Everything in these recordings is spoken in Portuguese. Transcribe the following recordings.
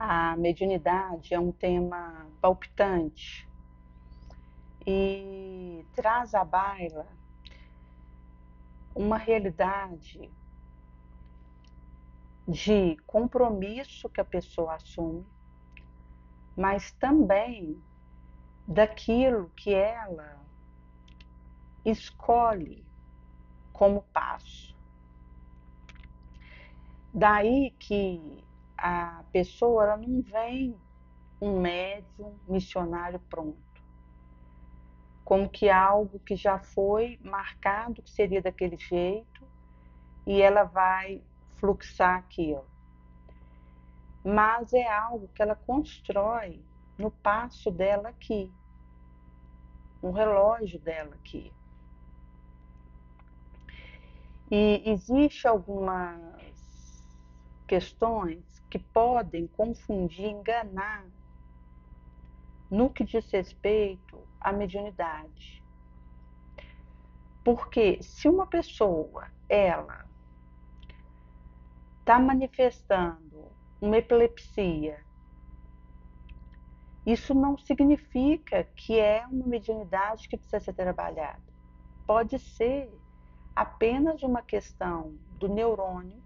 A mediunidade é um tema palpitante e traz à baila uma realidade de compromisso que a pessoa assume, mas também daquilo que ela escolhe como passo. Daí que a pessoa ela não vem um médium missionário pronto, como que algo que já foi marcado que seria daquele jeito e ela vai fluxar aquilo. Mas é algo que ela constrói no passo dela aqui, no relógio dela aqui. E existe algumas questões que podem confundir, enganar no que diz respeito à mediunidade. Porque se uma pessoa, ela está manifestando uma epilepsia, isso não significa que é uma mediunidade que precisa ser trabalhada. Pode ser apenas uma questão do neurônio,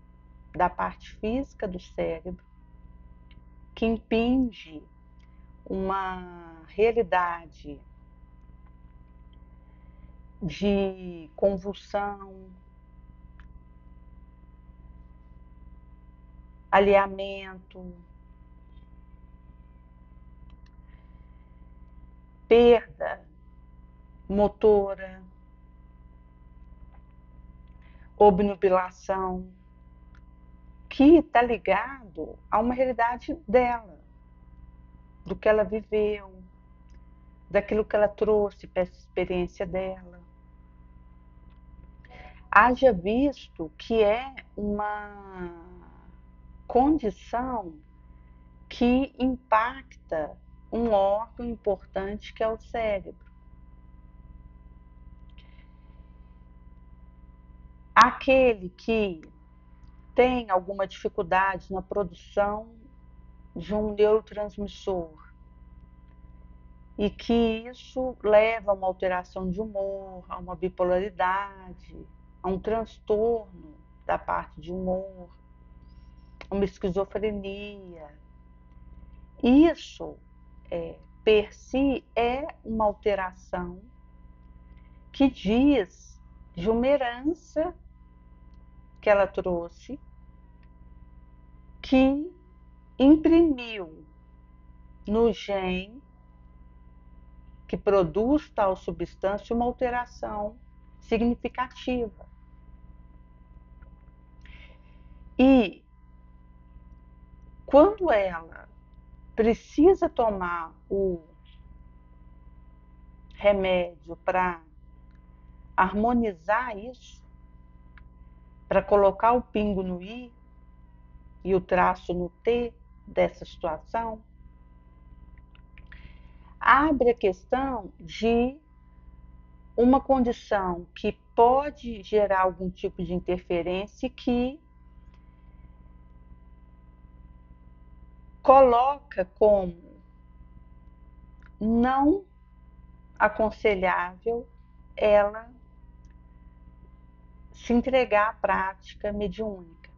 da parte física do cérebro, que impinge uma realidade de convulsão, alinhamento, perda motora, obnubilação, que está ligado a uma realidade dela, do que ela viveu, daquilo que ela trouxe para essa experiência dela. Haja visto que é uma condição que impacta um órgão importante que é o cérebro. Aquele que tem alguma dificuldade na produção de um neurotransmissor e que isso leva a uma alteração de humor, a uma bipolaridade, a um transtorno da parte de humor, uma esquizofrenia. Isso, per si, é uma alteração que diz de uma herança que ela trouxe, que imprimiu no gene que produz tal substância uma alteração significativa. E quando ela precisa tomar o remédio para harmonizar isso, para colocar o pingo no i e o traço no t dessa situação, abre a questão de uma condição que pode gerar algum tipo de interferência que coloca como não aconselhável ela se entregar à prática mediúnica.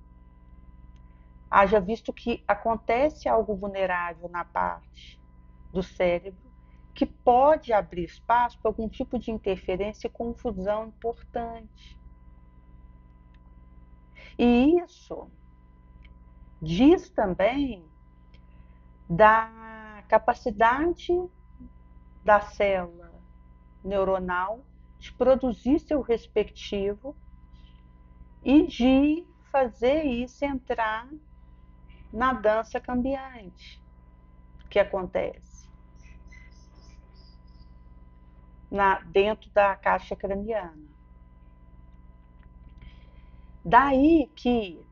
Haja visto que acontece algo vulnerável na parte do cérebro que pode abrir espaço para algum tipo de interferência e confusão importante. E isso diz também da capacidade da célula neuronal de produzir seu respectivo e de fazer isso entrar na dança cambiante que acontece dentro da caixa craniana. Daí que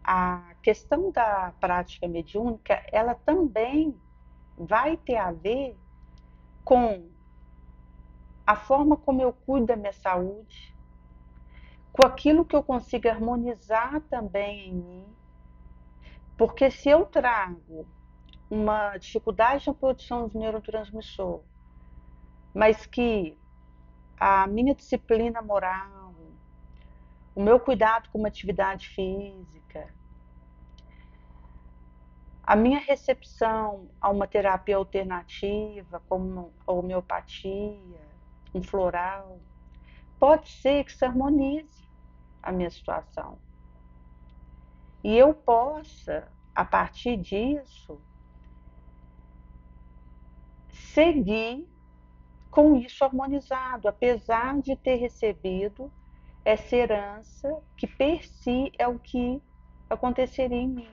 a questão da prática mediúnica, ela também vai ter a ver com a forma como eu cuido da minha saúde, com aquilo que eu consigo harmonizar também em mim, Porque se eu trago uma dificuldade na produção de neurotransmissor, mas que a minha disciplina moral, o meu cuidado com uma atividade física, a minha recepção a uma terapia alternativa, como a homeopatia, um floral, pode ser que se harmonize a minha situação. E eu possa, a partir disso, seguir com isso harmonizado, apesar de ter recebido essa herança que per si é o que aconteceria em mim.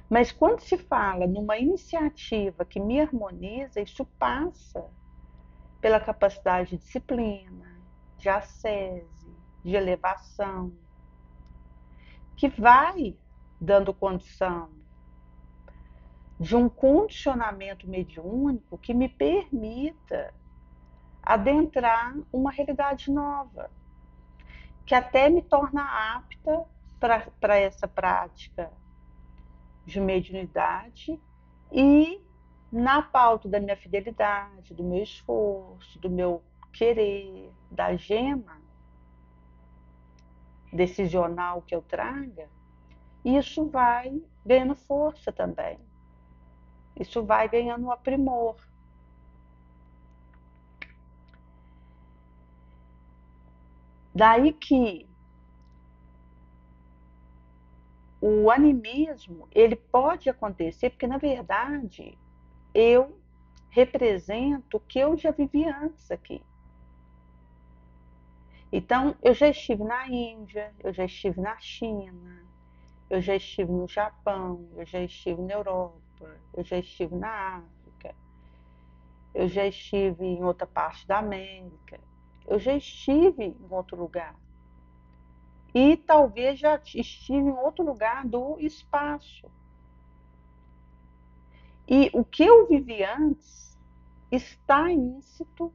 Mas quando se fala numa iniciativa que me harmoniza, isso passa pela capacidade de disciplina, de ascese, de elevação, que vai dando condição de um condicionamento mediúnico que me permita adentrar uma realidade nova, que até me torna apta para essa prática de mediunidade e na pauta da minha fidelidade, do meu esforço, do meu querer, da gema decisional que eu traga, isso vai ganhando força também. Isso vai ganhando um aprimor. Daí que o animismo, ele pode acontecer, porque na verdade eu represento o que eu já vivi antes aqui. Então, eu já estive na Índia, eu já estive na China, eu já estive no Japão, eu já estive na Europa, eu já estive na África, eu já estive em outra parte da América, eu já estive em outro lugar. E talvez já estive em outro lugar do espaço. E o que eu vivi antes está íncito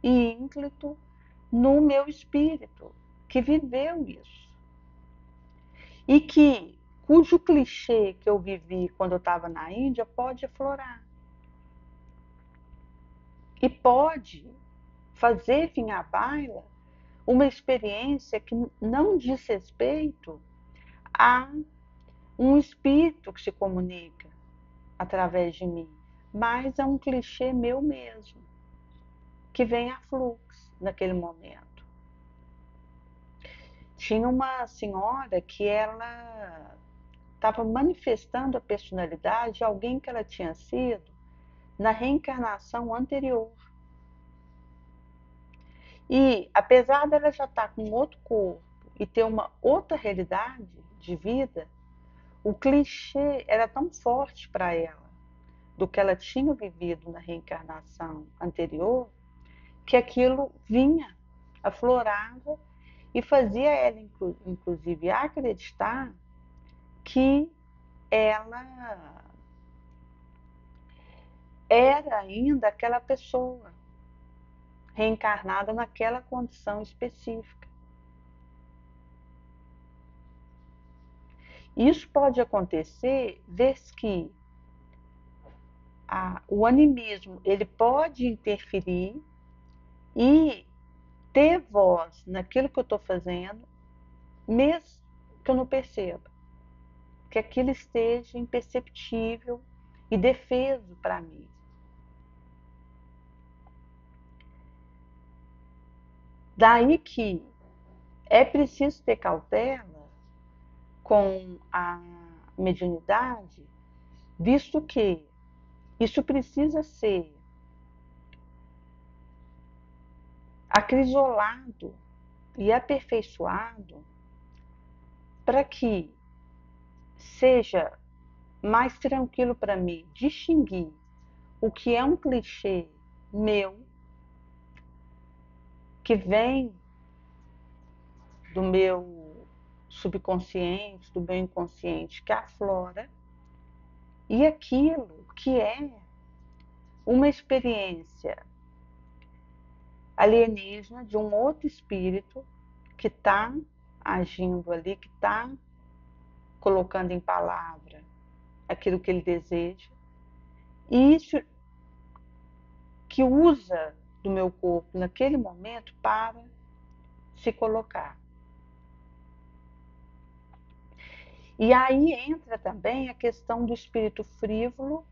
e ínclito no meu espírito, que viveu isso. E que, cujo clichê que eu vivi quando eu estava na Índia pode aflorar. E pode fazer vir à baila uma experiência que não diz respeito a um espírito que se comunica através de mim, mas é um clichê meu mesmo, que vem a fluxo naquele momento. Tinha uma senhora que ela estava manifestando a personalidade de alguém que ela tinha sido na reencarnação anterior. E apesar dela já estar com outro corpo e ter uma outra realidade de vida, o clichê era tão forte para ela do que ela tinha vivido na reencarnação anterior, que aquilo vinha, aflorava e fazia ela, inclusive, acreditar que ela era ainda aquela pessoa reencarnada naquela condição específica. Isso pode acontecer desde que o animismo ele pode interferir e ter voz naquilo que eu estou fazendo, mesmo que eu não perceba, que aquilo esteja imperceptível e defeso para mim. Daí que é preciso ter cautela com a mediunidade, visto que isso precisa ser acrisolado e aperfeiçoado para que seja mais tranquilo para mim distinguir o que é um clichê meu, que vem do meu subconsciente, do meu inconsciente, que aflora, e aquilo que é uma experiência alienígena de um outro espírito que está agindo ali, que está colocando em palavra aquilo que ele deseja, e isso que usa do meu corpo naquele momento para se colocar. E aí entra também a questão do espírito frívolo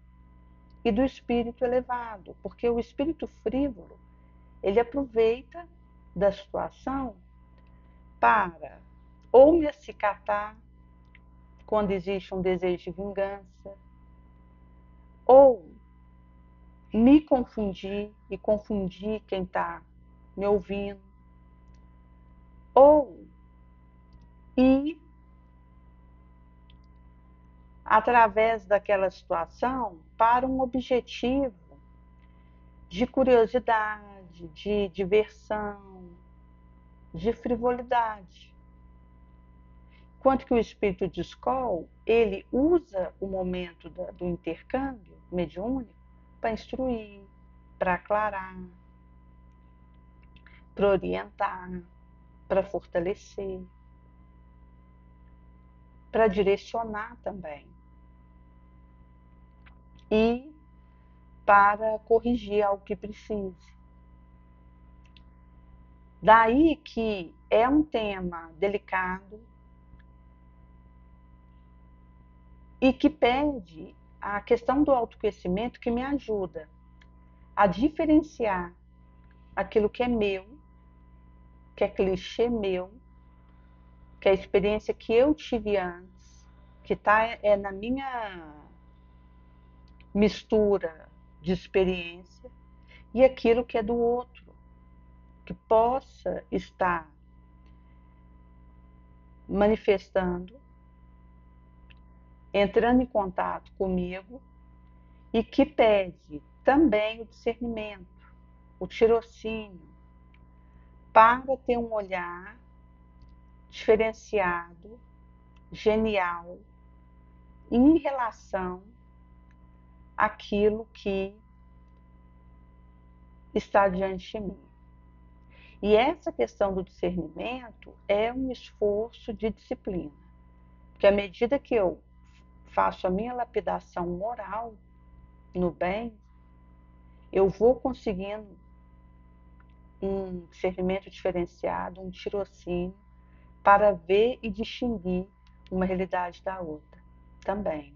e do espírito elevado, porque o espírito frívolo, ele aproveita da situação para ou me acicatar quando existe um desejo de vingança, ou me confundir e confundir quem está me ouvindo, ou ir através daquela situação para um objetivo de curiosidade, de diversão, de frivolidade. Enquanto que o espírito de escola, ele usa o momento do intercâmbio mediúnico para instruir, para aclarar, para orientar, para fortalecer, para direcionar também e para corrigir algo que precise. Daí que é um tema delicado e que pede a questão do autoconhecimento, que me ajuda a diferenciar aquilo que é meu, que é clichê meu, que é a experiência que eu tive antes, que está na minha mistura de experiência, e aquilo que é do outro, que possa estar manifestando, entrando em contato comigo e que pede também o discernimento, o tirocínio, para ter um olhar diferenciado, genial, em relação àquilo que está diante de mim. E essa questão do discernimento é um esforço de disciplina, porque à medida que eu faço a minha lapidação moral no bem, eu vou conseguindo um discernimento diferenciado, um tirocínio, para ver e distinguir uma realidade da outra também.